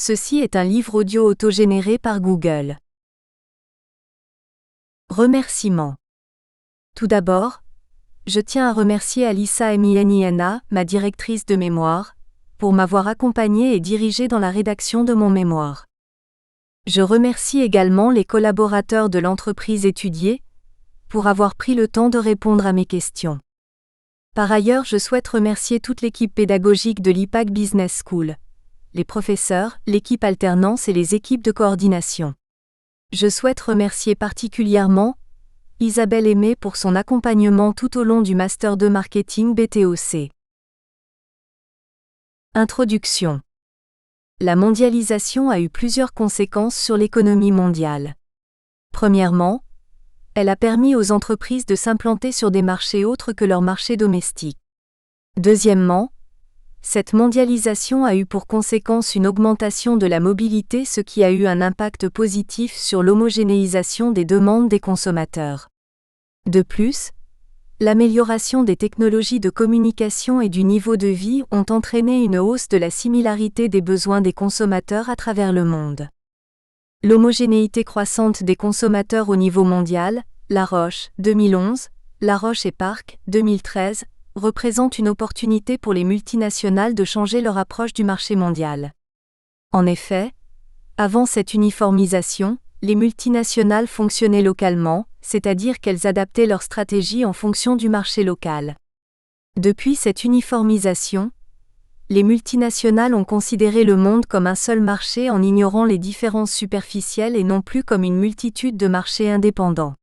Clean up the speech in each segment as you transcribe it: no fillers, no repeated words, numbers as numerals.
Ceci est un livre audio autogénéré par Google. Remerciements. Tout d'abord, je tiens à remercier Alissa Emieniana, ma directrice de mémoire, pour m'avoir accompagnée et dirigée dans la rédaction de mon mémoire. Je remercie également les collaborateurs de l'entreprise étudiée, pour avoir pris le temps de répondre à mes questions. Par ailleurs, je souhaite remercier toute l'équipe pédagogique de l'IPAC Business School, les professeurs, l'équipe alternance et les équipes de coordination. Je souhaite remercier particulièrement Isabelle Aimé pour son accompagnement tout au long du Master 2 Marketing BTOC. Introduction. La mondialisation a eu plusieurs conséquences sur l'économie mondiale. Premièrement, elle a permis aux entreprises de s'implanter sur des marchés autres que leur marché domestique. Deuxièmement, cette mondialisation a eu pour conséquence une augmentation de la mobilité, ce qui a eu un impact positif sur l'homogénéisation des demandes des consommateurs. De plus, l'amélioration des technologies de communication et du niveau de vie ont entraîné une hausse de la similarité des besoins des consommateurs à travers le monde. L'homogénéité croissante des consommateurs au niveau mondial, La Roche, 2011, La Roche et Park, 2013, représente une opportunité pour les multinationales de changer leur approche du marché mondial. En effet, avant cette uniformisation, les multinationales fonctionnaient localement, c'est-à-dire qu'elles adaptaient leur stratégie en fonction du marché local. Depuis cette uniformisation, les multinationales ont considéré le monde comme un seul marché en ignorant les différences superficielles et non plus comme une multitude de marchés indépendants.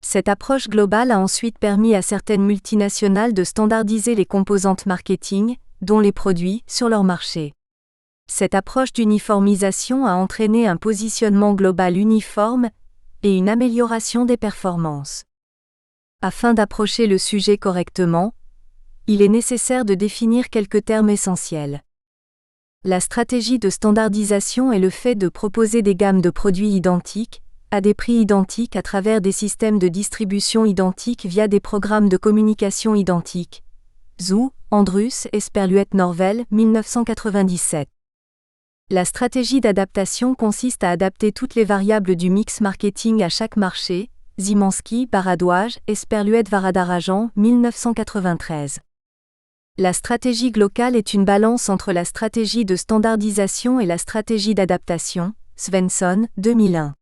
Cette approche globale a ensuite permis à certaines multinationales de standardiser les composantes marketing, dont les produits, sur leur marché. Cette approche d'uniformisation a entraîné un positionnement global uniforme et une amélioration des performances. Afin d'approcher le sujet correctement, il est nécessaire de définir quelques termes essentiels. La stratégie de standardisation est le fait de proposer des gammes de produits identiques, à des prix identiques à travers des systèmes de distribution identiques via des programmes de communication identiques. Zou, Andrus, Esperluette Norvel, 1997. La stratégie d'adaptation consiste à adapter toutes les variables du mix marketing à chaque marché. Zimanski, Baradouage, Esperluette Varadarajan, 1993. La stratégie globale est une balance entre la stratégie de standardisation et la stratégie d'adaptation. Svensson, 2001.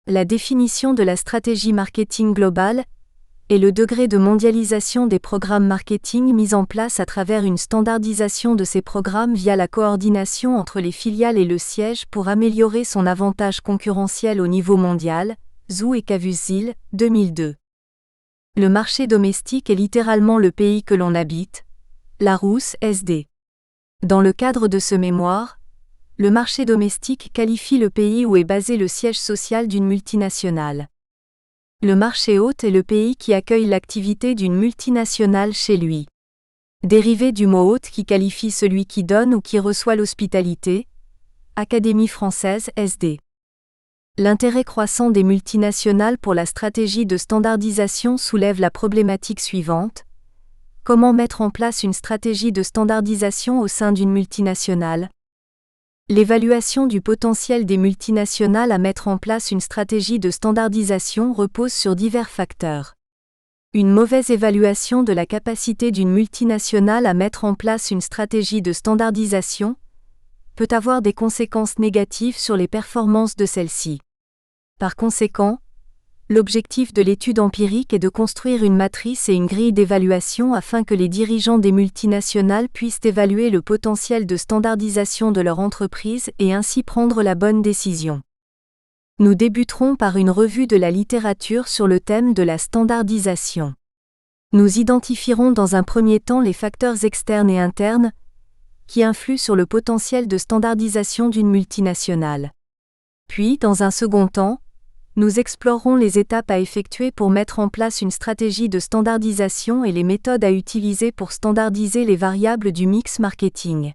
La définition de la stratégie marketing globale est le degré de mondialisation des programmes marketing mis en place à travers une standardisation de ces programmes via la coordination entre les filiales et le siège pour améliorer son avantage concurrentiel au niveau mondial. Zou et Cavuzil, 2002. Le marché domestique est littéralement le pays que l'on habite. Larousse, SD. Dans le cadre de ce mémoire, le marché domestique qualifie le pays où est basé le siège social d'une multinationale. Le marché hôte est le pays qui accueille l'activité d'une multinationale chez lui. Dérivé du mot hôte qui qualifie celui qui donne ou qui reçoit l'hospitalité. Académie française, SD. L'intérêt croissant des multinationales pour la stratégie de standardisation soulève la problématique suivante. Comment mettre en place une stratégie de standardisation au sein d'une multinationale ? L'évaluation du potentiel des multinationales à mettre en place une stratégie de standardisation repose sur divers facteurs. Une mauvaise évaluation de la capacité d'une multinationale à mettre en place une stratégie de standardisation peut avoir des conséquences négatives sur les performances de celle-ci. Par conséquent, l'objectif de l'étude empirique est de construire une matrice et une grille d'évaluation afin que les dirigeants des multinationales puissent évaluer le potentiel de standardisation de leur entreprise et ainsi prendre la bonne décision. Nous débuterons par une revue de la littérature sur le thème de la standardisation. Nous identifierons dans un premier temps les facteurs externes et internes qui influent sur le potentiel de standardisation d'une multinationale. Puis, dans un second temps, nous explorerons les étapes à effectuer pour mettre en place une stratégie de standardisation et les méthodes à utiliser pour standardiser les variables du mix marketing.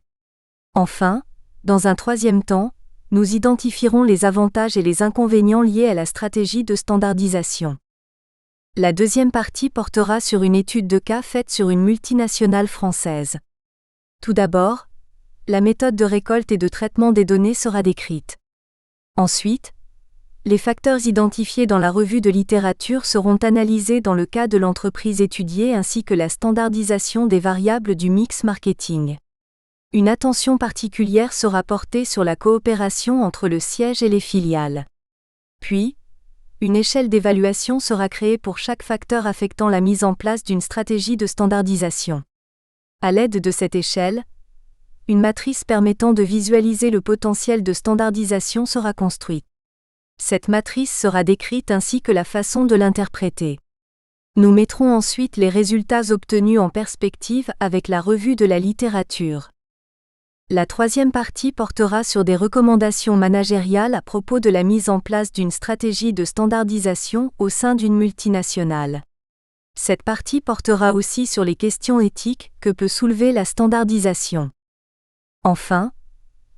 Enfin, dans un troisième temps, nous identifierons les avantages et les inconvénients liés à la stratégie de standardisation. La deuxième partie portera sur une étude de cas faite sur une multinationale française. Tout d'abord, la méthode de récolte et de traitement des données sera décrite. Ensuite, les facteurs identifiés dans la revue de littérature seront analysés dans le cas de l'entreprise étudiée ainsi que la standardisation des variables du mix marketing. Une attention particulière sera portée sur la coopération entre le siège et les filiales. Puis, une échelle d'évaluation sera créée pour chaque facteur affectant la mise en place d'une stratégie de standardisation. À l'aide de cette échelle, une matrice permettant de visualiser le potentiel de standardisation sera construite. Cette matrice sera décrite ainsi que la façon de l'interpréter. Nous mettrons ensuite les résultats obtenus en perspective avec la revue de la littérature. La troisième partie portera sur des recommandations managériales à propos de la mise en place d'une stratégie de standardisation au sein d'une multinationale. Cette partie portera aussi sur les questions éthiques que peut soulever la standardisation. Enfin,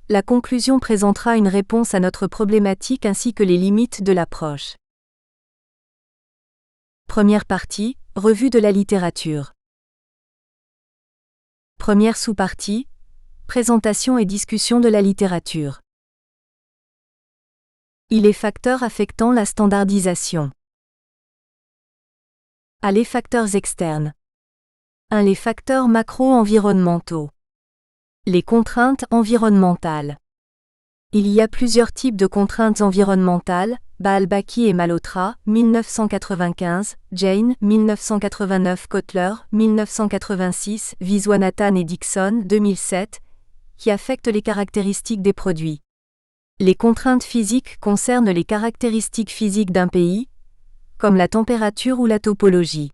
la conclusion présentera une réponse à notre problématique ainsi que les limites de l'approche. Première partie, revue de la littérature. Première sous-partie, présentation et discussion de la littérature. Les facteurs affectant la standardisation. Les facteurs externes. 1. Les facteurs macro-environnementaux. Les contraintes environnementales. Il y a plusieurs types de contraintes environnementales, Baalbaki et Malhotra, 1995, Jane, 1989, Kotler, 1986, Viswanathan et Dixon, 2007, qui affectent les caractéristiques des produits. Les contraintes physiques concernent les caractéristiques physiques d'un pays, comme la température ou la topologie.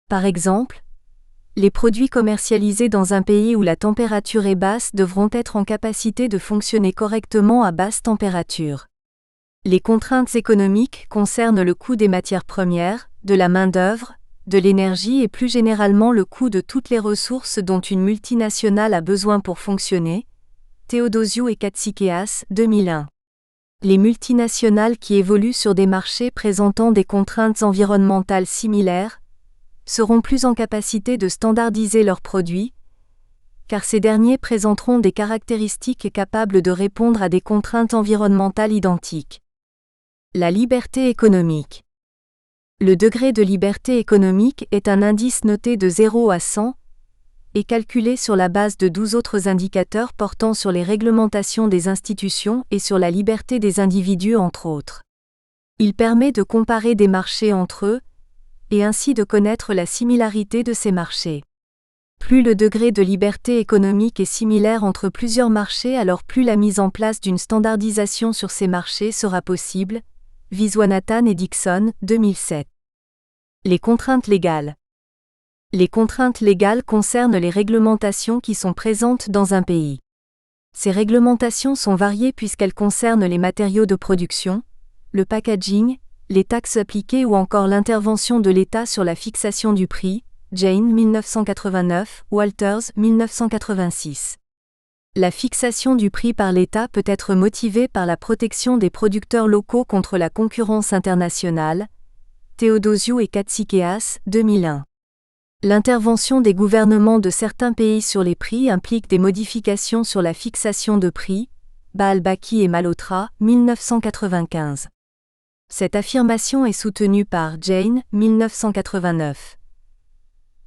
Par exemple, les produits commercialisés dans un pays où la température est basse devront être en capacité de fonctionner correctement à basse température. Les contraintes économiques concernent le coût des matières premières, de la main-d'œuvre, de l'énergie et plus généralement le coût de toutes les ressources dont une multinationale a besoin pour fonctionner. Theodosiou et Katsikeas, 2001. Les multinationales qui évoluent sur des marchés présentant des contraintes environnementales similaires seront plus en capacité de standardiser leurs produits, car ces derniers présenteront des caractéristiques capables de répondre à des contraintes environnementales identiques. La liberté économique. Le degré de liberté économique est un indice noté de 0 à 100 et calculé sur la base de 12 autres indicateurs portant sur les réglementations des institutions et sur la liberté des individus entre autres. Il permet de comparer des marchés entre eux, et ainsi de connaître la similarité de ces marchés. Plus le degré de liberté économique est similaire entre plusieurs marchés, alors plus la mise en place d'une standardisation sur ces marchés sera possible. Viswanathan et Dixon, 2007. Les contraintes légales. Les contraintes légales concernent les réglementations qui sont présentes dans un pays. Ces réglementations sont variées puisqu'elles concernent les matériaux de production, le packaging, les taxes appliquées ou encore l'intervention de l'État sur la fixation du prix. Jane, 1989, Walters, 1986. La fixation du prix par l'État peut être motivée par la protection des producteurs locaux contre la concurrence internationale. Theodosiou et Katsikeas, 2001. L'intervention des gouvernements de certains pays sur les prix implique des modifications sur la fixation de prix. Baalbaki et Malhotra, 1995. Cette affirmation est soutenue par Jane, 1989.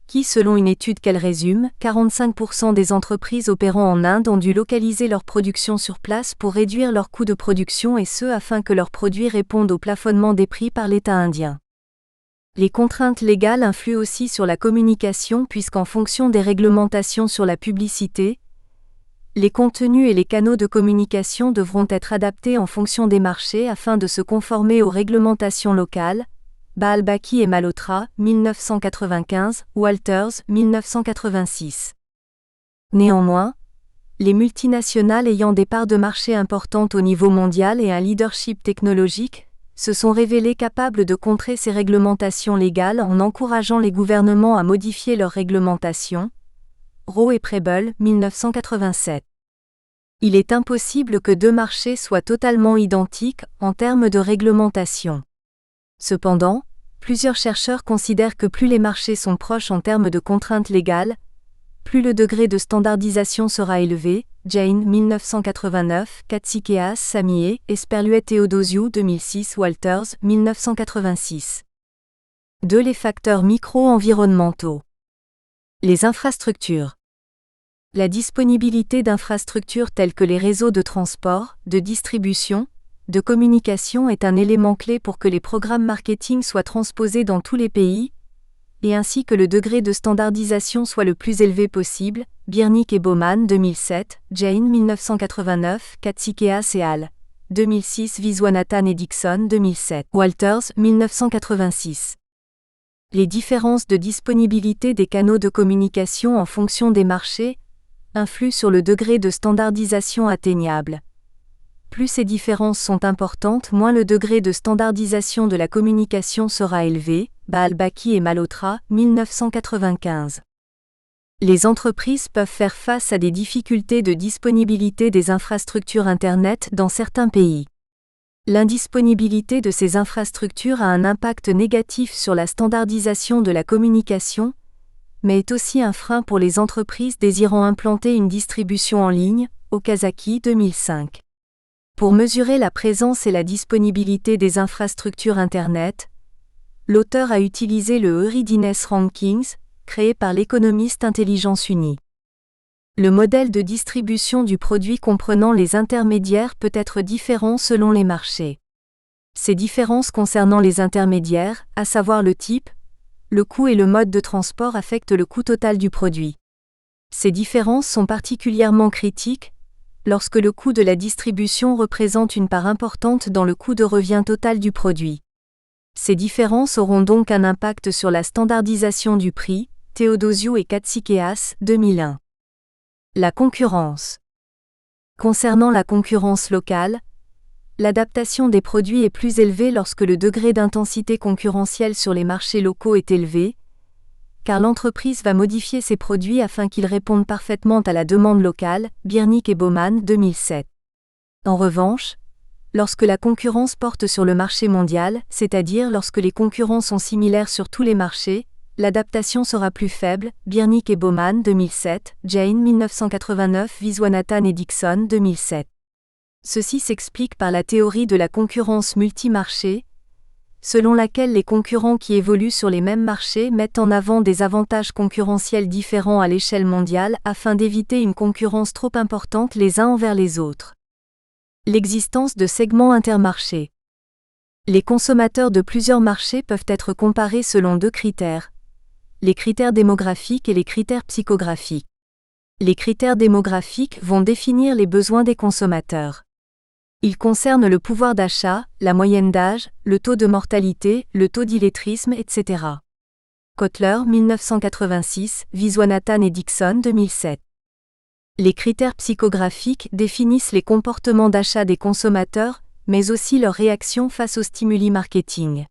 Qui, selon une étude qu'elle résume, 45% des entreprises opérant en Inde ont dû localiser leur production sur place pour réduire leurs coûts de production et ce afin que leurs produits répondent au plafonnement des prix par l'État indien. Les contraintes légales influent aussi sur la communication puisqu'en fonction des réglementations sur la publicité, les contenus et les canaux de communication devront être adaptés en fonction des marchés afin de se conformer aux réglementations locales. Baalbaki et Malhotra, 1995, Walters, 1986. Néanmoins, les multinationales ayant des parts de marché importantes au niveau mondial et un leadership technologique se sont révélées capables de contrer ces réglementations légales en encourageant les gouvernements à modifier leurs réglementations. Rowe et Preble, 1987. Il est impossible que deux marchés soient totalement identiques en termes de réglementation. Cependant, plusieurs chercheurs considèrent que plus les marchés sont proches en termes de contraintes légales, plus le degré de standardisation sera élevé. Jane 1989, Katsikeas Samie, Esperluet Theodosiou 2006, Walters 1986. 2. Les facteurs micro-environnementaux. Les infrastructures. La disponibilité d'infrastructures telles que les réseaux de transport, de distribution, de communication est un élément clé pour que les programmes marketing soient transposés dans tous les pays, et ainsi que le degré de standardisation soit le plus élevé possible. Biernik et Baumann 2007, Jane 1989, Katsikeas et al. 2006, Viswanathan et Dixon 2007, Walters 1986. Les différences de disponibilité des canaux de communication en fonction des marchés influent sur le degré de standardisation atteignable. Plus ces différences sont importantes, moins le degré de standardisation de la communication sera élevé. Baalbaki et Malhotra, 1995. Les entreprises peuvent faire face à des difficultés de disponibilité des infrastructures Internet dans certains pays. L'indisponibilité de ces infrastructures a un impact négatif sur la standardisation de la communication, mais est aussi un frein pour les entreprises désirant implanter une distribution en ligne. Okazaki 2005. Pour mesurer la présence et la disponibilité des infrastructures Internet, l'auteur a utilisé le Readiness Rankings, créé par l'économiste Intelligence Unie. Le modèle de distribution du produit comprenant les intermédiaires peut être différent selon les marchés. Ces différences concernant les intermédiaires, à savoir le type, le coût et le mode de transport affectent le coût total du produit. Ces différences sont particulièrement critiques lorsque le coût de la distribution représente une part importante dans le coût de revient total du produit. Ces différences auront donc un impact sur la standardisation du prix. Theodosiou et Katsikeas, 2001. La concurrence. Concernant la concurrence locale, l'adaptation des produits est plus élevée lorsque le degré d'intensité concurrentielle sur les marchés locaux est élevé, car l'entreprise va modifier ses produits afin qu'ils répondent parfaitement à la demande locale. Biernik et Baumann, 2007. En revanche, lorsque la concurrence porte sur le marché mondial, c'est-à-dire lorsque les concurrents sont similaires sur tous les marchés, l'adaptation sera plus faible. Biernik et Baumann 2007, Jane 1989, Viswanathan et Dixon 2007. Ceci s'explique par la théorie de la concurrence multimarché, selon laquelle les concurrents qui évoluent sur les mêmes marchés mettent en avant des avantages concurrentiels différents à l'échelle mondiale afin d'éviter une concurrence trop importante les uns envers les autres. L'existence de segments intermarchés. Les consommateurs de plusieurs marchés peuvent être comparés selon 2 critères: les critères démographiques et les critères psychographiques. Les critères démographiques vont définir les besoins des consommateurs. Ils concernent le pouvoir d'achat, la moyenne d'âge, le taux de mortalité, le taux d'illettrisme, etc. Kotler 1986, Viswanathan et Dixon 2007. Les critères psychographiques définissent les comportements d'achat des consommateurs, mais aussi leurs réactions face aux stimuli marketing.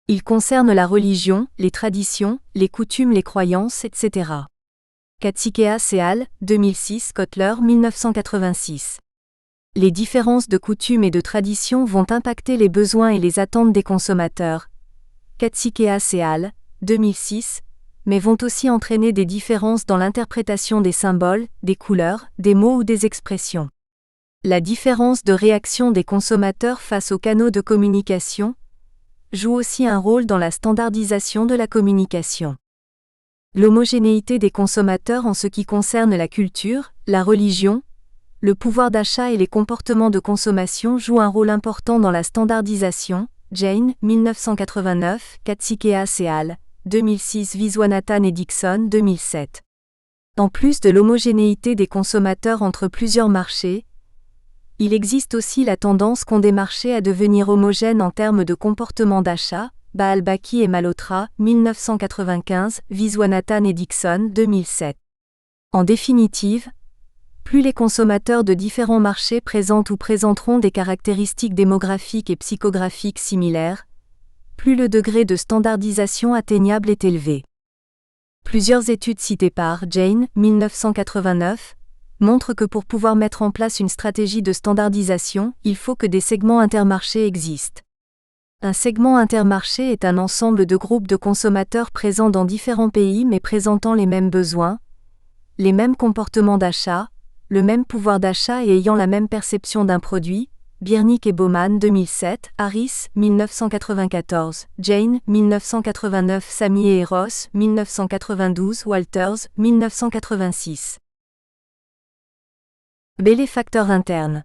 Ils concernent la religion, les traditions, les coutumes, les croyances, etc. Katsikeas et al. 2006, Kotler 1986. Les différences de coutumes et de traditions vont impacter les besoins et les attentes des consommateurs. Katsikeas et al. 2006, mais vont aussi entraîner des différences dans l'interprétation des symboles, des couleurs, des mots ou des expressions. La différence de réaction des consommateurs face aux canaux de communication joue aussi un rôle dans la standardisation de la communication. L'homogénéité des consommateurs en ce qui concerne la culture, la religion, le pouvoir d'achat et les comportements de consommation jouent un rôle important dans la standardisation. Jane, 1989, Katsikeas et al. 2006, Viswanathan et Dixon 2007. En plus de l'homogénéité des consommateurs entre plusieurs marchés, il existe aussi la tendance qu'ont des marchés à devenir homogènes en termes de comportement d'achat. Baalbaki et Malhotra, 1995, Viswanathan et Dixon 2007. En définitive, plus les consommateurs de différents marchés présentent ou présenteront des caractéristiques démographiques et psychographiques similaires, plus le degré de standardisation atteignable est élevé. Plusieurs études citées par Jane, 1989, montrent que pour pouvoir mettre en place une stratégie de standardisation, il faut que des segments intermarchés existent. Un segment intermarché est un ensemble de groupes de consommateurs présents dans différents pays mais présentant les mêmes besoins, les mêmes comportements d'achat, le même pouvoir d'achat et ayant la même perception d'un produit. Biernik et Baumann 2007, Harris 1994, Jane 1989, Samy et Ross 1992, Walters 1986. B. Les facteurs internes.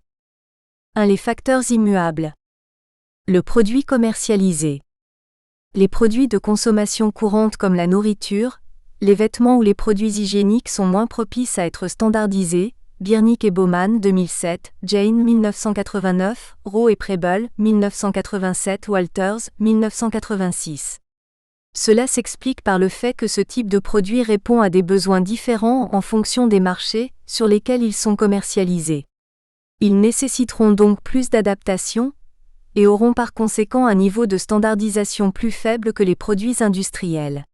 1. Les facteurs immuables. Le produit commercialisé. Les produits de consommation courante comme la nourriture, les vêtements ou les produits hygiéniques sont moins propices à être standardisés. Biernik et Baumann 2007, Jane 1989, Rowe et Preble 1987, Walters 1986. Cela s'explique par le fait que ce type de produit répond à des besoins différents en fonction des marchés sur lesquels ils sont commercialisés. Ils nécessiteront donc plus d'adaptation et auront par conséquent un niveau de standardisation plus faible que les produits industriels.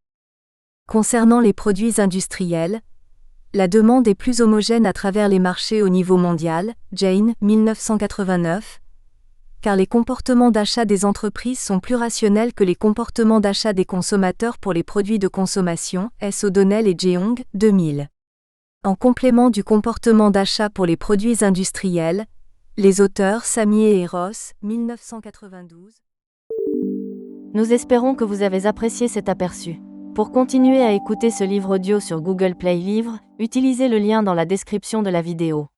Concernant les produits industriels, la demande est plus homogène à travers les marchés au niveau mondial, Jane, 1989, car les comportements d'achat des entreprises sont plus rationnels que les comportements d'achat des consommateurs pour les produits de consommation, S. O'Donnell et Jeong, 2000. En complément du comportement d'achat pour les produits industriels, les auteurs Samy et Ross, 1992. Nous espérons que vous avez apprécié cet aperçu. Pour continuer à écouter ce livre audio sur Google Play Livres, utilisez le lien dans la description de la vidéo.